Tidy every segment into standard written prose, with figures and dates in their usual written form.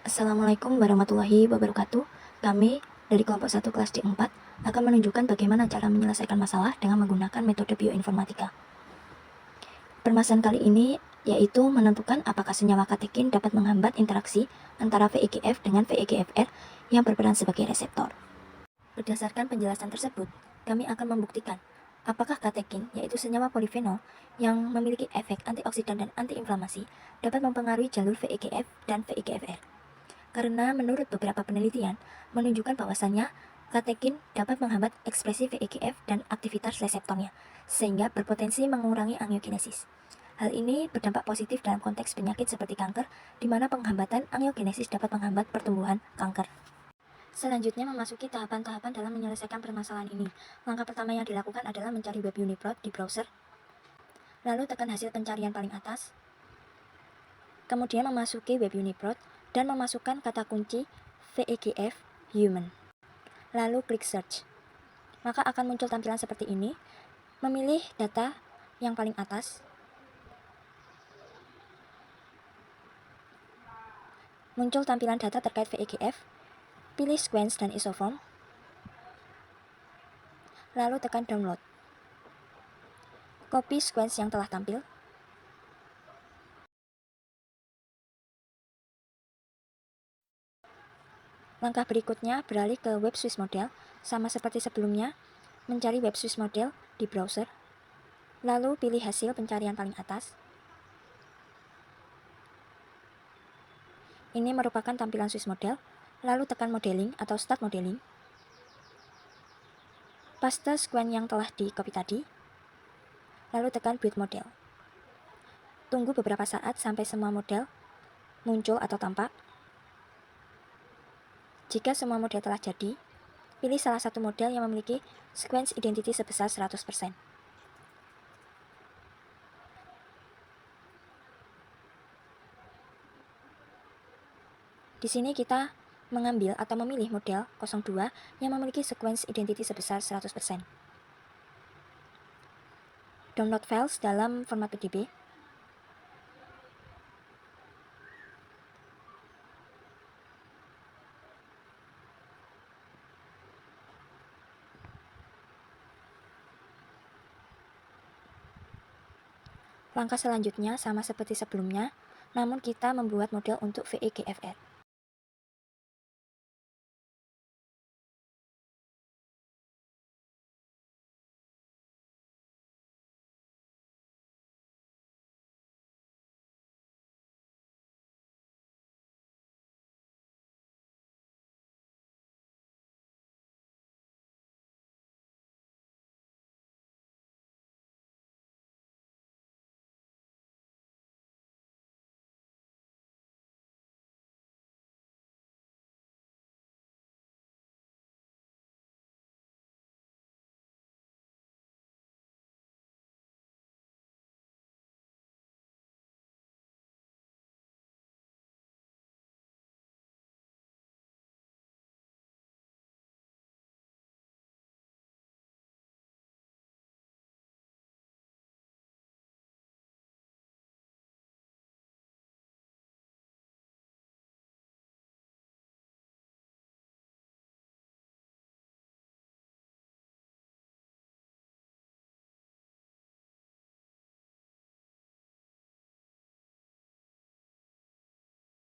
Assalamualaikum warahmatullahi wabarakatuh. Kami dari kelompok 1 kelas D4 akan menunjukkan bagaimana cara menyelesaikan masalah dengan menggunakan metode bioinformatika. Permasalahan kali ini yaitu menentukan apakah senyawa katekin dapat menghambat interaksi antara VEGF dengan VEGFR yang berperan sebagai reseptor. Berdasarkan penjelasan tersebut, kami akan membuktikan apakah katekin, yaitu senyawa polifenol yang memiliki efek antioksidan dan antiinflamasi, dapat mempengaruhi jalur VEGF dan VEGFR. Karena menurut beberapa penelitian menunjukkan bahwasannya katekin dapat menghambat ekspresi VEGF dan aktivitas reseptornya, sehingga berpotensi mengurangi angiogenesis. Hal ini berdampak positif dalam konteks penyakit seperti kanker, di mana penghambatan angiogenesis dapat menghambat pertumbuhan kanker. Selanjutnya memasuki tahapan-tahapan dalam menyelesaikan permasalahan ini. Langkah pertama yang dilakukan adalah mencari web Uniprot di browser, lalu tekan hasil pencarian paling atas, kemudian memasuki web Uniprot dan memasukkan kata kunci VEGF human. Lalu klik search. Maka akan muncul tampilan seperti ini. Memilih data yang paling atas. Muncul tampilan data terkait VEGF. Pilih sequence dan isoform. Lalu tekan download. Copy sequence yang telah tampil. Langkah berikutnya beralih ke web Swiss model, sama seperti sebelumnya, mencari web Swiss model di browser, lalu pilih hasil pencarian paling atas. Ini merupakan tampilan Swiss model, lalu tekan modeling atau start modeling. Paste sequence yang telah di copy tadi, lalu tekan build model. Tunggu beberapa saat sampai semua model muncul atau tampak. Jika semua model telah jadi, pilih salah satu model yang memiliki sequence identity sebesar 100%. Di sini kita mengambil atau memilih model 02 yang memiliki sequence identity sebesar 100%. Download files dalam format PDB. Langkah selanjutnya sama seperti sebelumnya, namun kita membuat model untuk VEGFR.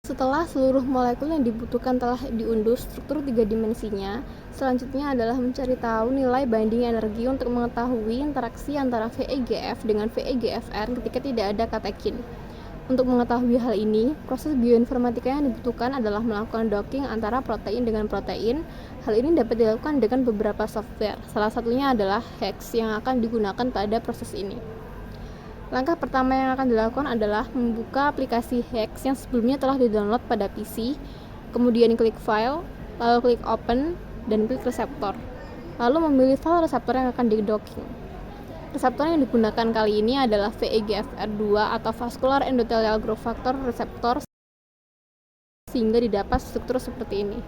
Setelah seluruh molekul yang dibutuhkan telah diunduh struktur 3 dimensinya, selanjutnya adalah mencari tahu nilai binding energi untuk mengetahui interaksi antara VEGF dengan VEGFR ketika tidak ada katekin. Untuk mengetahui hal ini, proses bioinformatika yang dibutuhkan adalah melakukan docking antara protein dengan protein. Hal ini dapat dilakukan dengan beberapa software. Salah satunya adalah HEX yang akan digunakan pada proses ini. Langkah pertama yang akan dilakukan adalah membuka aplikasi HEX yang sebelumnya telah di-download pada PC, kemudian klik File, lalu klik Open, dan klik Reseptor. Lalu memilih file reseptor yang akan di-docking. Reseptor yang digunakan kali ini adalah VEGFR2 atau Vascular Endothelial Growth Factor Receptor, sehingga didapat struktur seperti ini.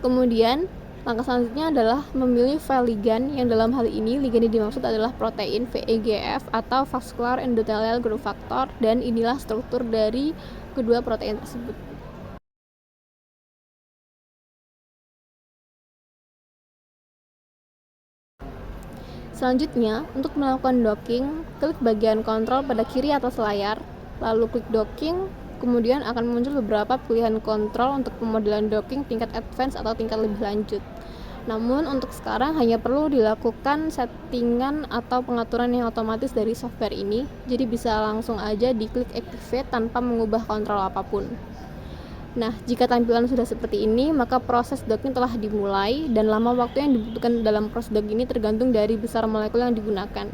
Kemudian Langkah selanjutnya adalah memilih file ligand, yang dalam hal ini ligand yang dimaksud adalah protein VEGF atau Vascular Endothelial Growth Factor, dan inilah struktur dari kedua protein tersebut. Selanjutnya, untuk melakukan docking, klik bagian kontrol pada kiri atas layar, lalu klik docking, kemudian akan muncul beberapa pilihan kontrol untuk pemodelan docking tingkat advance atau tingkat lebih lanjut. Namun untuk sekarang hanya perlu dilakukan settingan atau pengaturan yang otomatis dari software ini, jadi bisa langsung aja diklik activate tanpa mengubah kontrol apapun. Nah, jika tampilan sudah seperti ini, maka proses docking telah dimulai dan lama waktu yang dibutuhkan dalam proses docking ini tergantung dari besar molekul yang digunakan.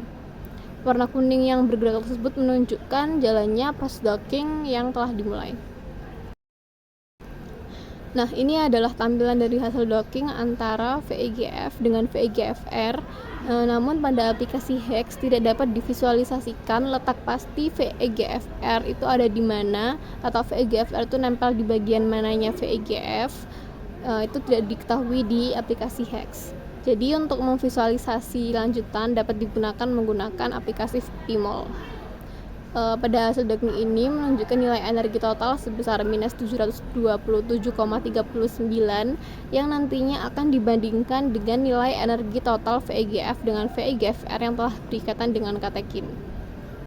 Warna kuning yang bergerak tersebut menunjukkan jalannya proses docking yang telah dimulai. Nah, ini adalah tampilan dari hasil docking antara VEGF dengan VEGFR. Namun pada aplikasi Hex tidak dapat divisualisasikan letak pasti VEGFR itu ada di mana, atau VEGFR itu nempel di bagian mananya VEGF. Itu tidak diketahui di aplikasi Hex. Jadi untuk memvisualisasi lanjutan dapat digunakan menggunakan aplikasi PMOL. Pada hasil docking ini menunjukkan nilai energi total sebesar minus 727,39 yang nantinya akan dibandingkan dengan nilai energi total VEGF dengan VEGFR yang telah berikatan dengan katekin.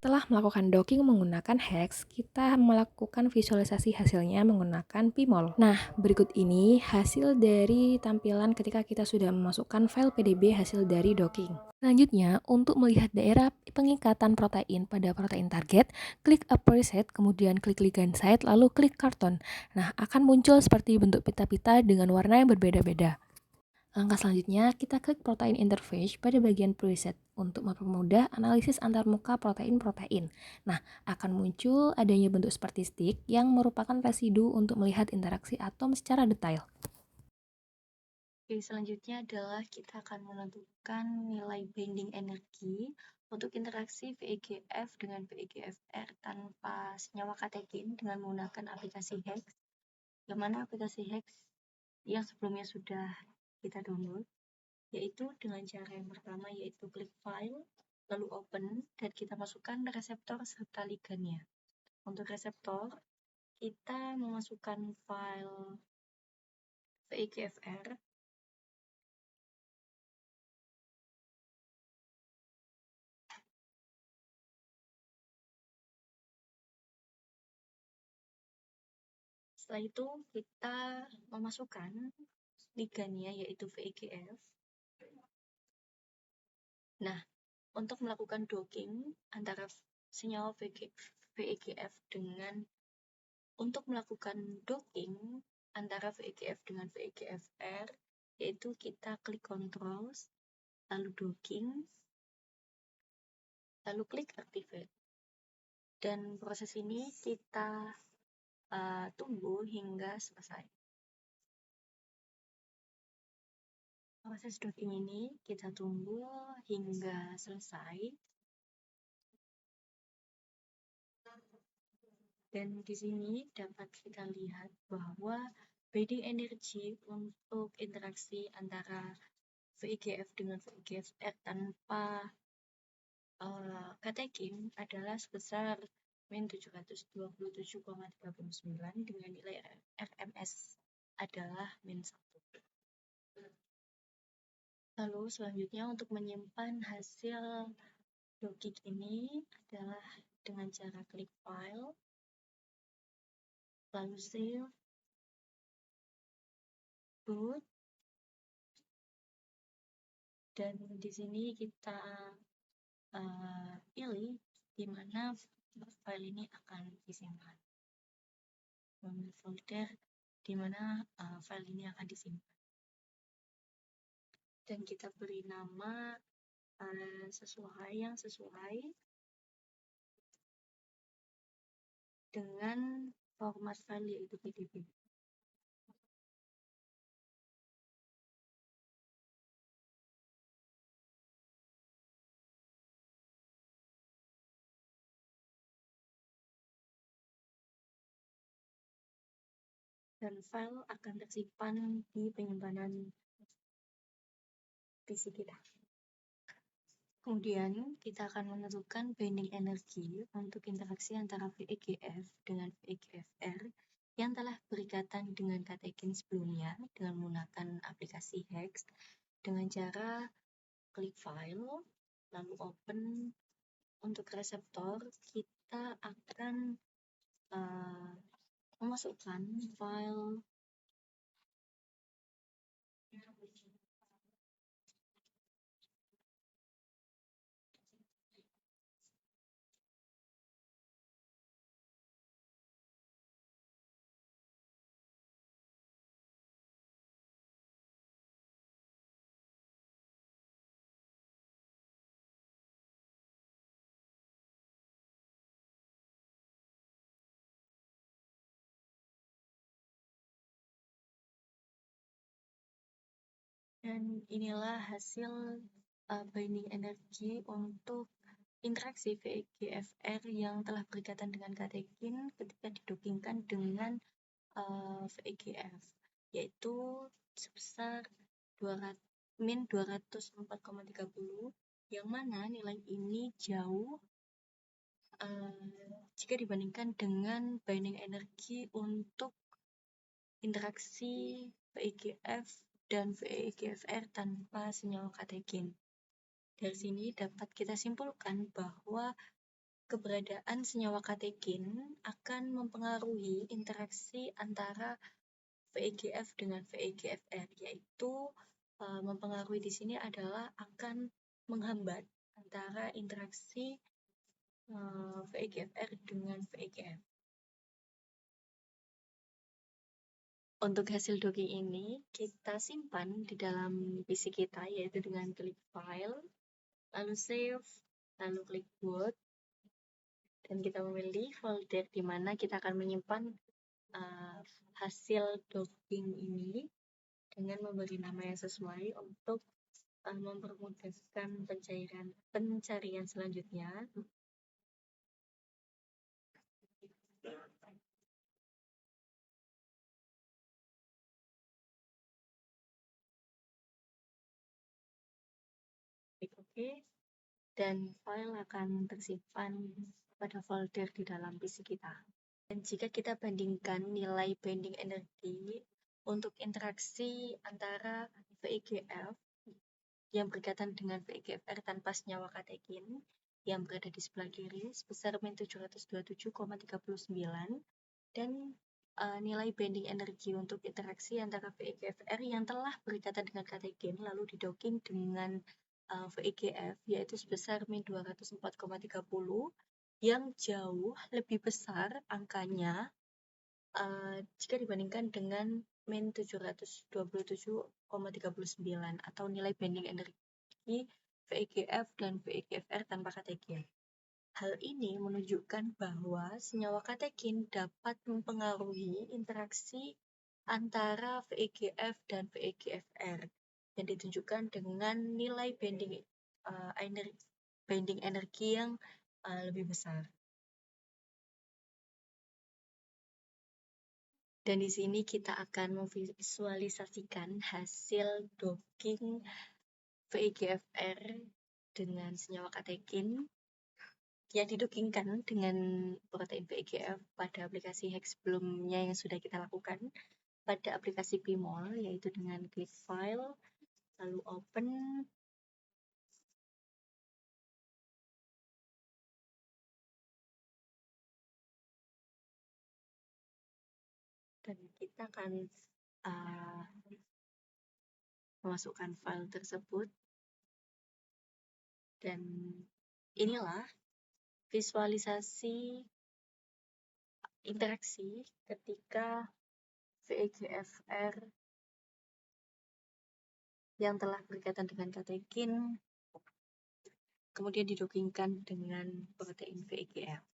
Setelah melakukan docking menggunakan Hex, kita melakukan visualisasi hasilnya menggunakan PMOL. Nah, berikut ini hasil dari tampilan ketika kita sudah memasukkan file PDB hasil dari docking. Selanjutnya, untuk melihat daerah pengikatan protein pada protein target, klik upper set, kemudian klik ligand site, lalu klik karton. Nah, akan muncul seperti bentuk pita-pita dengan warna yang berbeda-beda. Langkah selanjutnya, kita klik protein interface pada bagian preset untuk mempermudah analisis antarmuka protein-protein. Nah, akan muncul adanya bentuk seperti stick yang merupakan residu untuk melihat interaksi atom secara detail. Oke, selanjutnya adalah kita akan menentukan nilai binding energi untuk interaksi VEGF dengan VEGFR tanpa senyawa katekin dengan menggunakan aplikasi Hex. Yang mana aplikasi Hex yang sebelumnya sudah kita download, yaitu dengan cara yang pertama yaitu klik file, lalu open, dan kita masukkan reseptor serta ligandnya. Untuk reseptor, kita memasukkan file VEGFR. Setelah itu kita memasukkan ligandnya yaitu VEGF. Nah, untuk melakukan docking antara senyawa VEGF dengan VEGFR, yaitu kita klik control, lalu docking, lalu klik activate. Dan proses ini kita tunggu hingga selesai. Proses docking ini kita tunggu hingga selesai. Dan di sini dapat kita lihat bahwa binding energi untuk interaksi antara VEGF dengan VEGFR tanpa katekin adalah sebesar min 727,39 dengan nilai RMS adalah min 1. Lalu selanjutnya untuk menyimpan hasil docking ini adalah dengan cara klik file, lalu save, boot, dan di sini kita pilih di mana file ini akan disimpan. Memilih folder di mana file ini akan disimpan. Dan kita beri nama sesuai dengan format file yaitu PDB. Dan file akan tersimpan di penyimpanan PC kita. Kemudian kita akan menentukan binding energi untuk interaksi antara VEGF dengan VEGFR yang telah berikatan dengan katekin sebelumnya dengan menggunakan aplikasi HEX dengan cara klik file, lalu open. Untuk reseptor, kita akan memasukkan file dan inilah hasil binding energi untuk interaksi VEGFR yang telah berikatan dengan katekin ketika didokingkan dengan VEGF, yaitu sebesar min 204,30, yang mana nilai ini jauh jika dibandingkan dengan binding energi untuk interaksi VEGF dan VEGFR tanpa senyawa katekin. Dari sini dapat kita simpulkan bahwa keberadaan senyawa katekin akan mempengaruhi interaksi antara VEGF dengan VEGFR, yaitu mempengaruhi di sini adalah akan menghambat antara interaksi VEGFR dengan VEGF. Untuk hasil docking ini kita simpan di dalam PC kita, yaitu dengan klik file, lalu save, lalu klik boot, dan kita memilih folder di mana kita akan menyimpan hasil docking ini dengan memberi nama yang sesuai untuk mempermudahkan pencarian selanjutnya. Klik OK, dan file akan tersimpan pada folder di dalam PC kita. Dan jika kita bandingkan nilai binding energi untuk interaksi antara VEGF yang berkaitan dengan VEGFR tanpa senyawa katekin yang berada di sebelah kiri sebesar min 727,39, dan nilai binding energi untuk interaksi antara VEGFR yang telah berikatan dengan katekin lalu didocking dengan VEGF, yaitu sebesar min 204,30, yang jauh lebih besar angkanya jika dibandingkan dengan min 727,39 atau nilai binding energi VEGF dan VEGFR tanpa katekin. Hal ini menunjukkan bahwa senyawa katekin dapat mempengaruhi interaksi antara VEGF dan VEGFR yang ditunjukkan dengan nilai binding energi yang lebih besar. Dan di sini kita akan memvisualisasikan hasil docking VEGFR dengan senyawa katekin yang didokingkan dengan protein VEGF pada aplikasi HEX sebelumnya yang sudah kita lakukan pada aplikasi PMOL, yaitu dengan klik file, lalu open, dan kita akan memasukkan file tersebut. Dan inilah visualisasi interaksi ketika VEGFR yang telah berkaitan dengan katekin kemudian didokingkan dengan protein VEGF.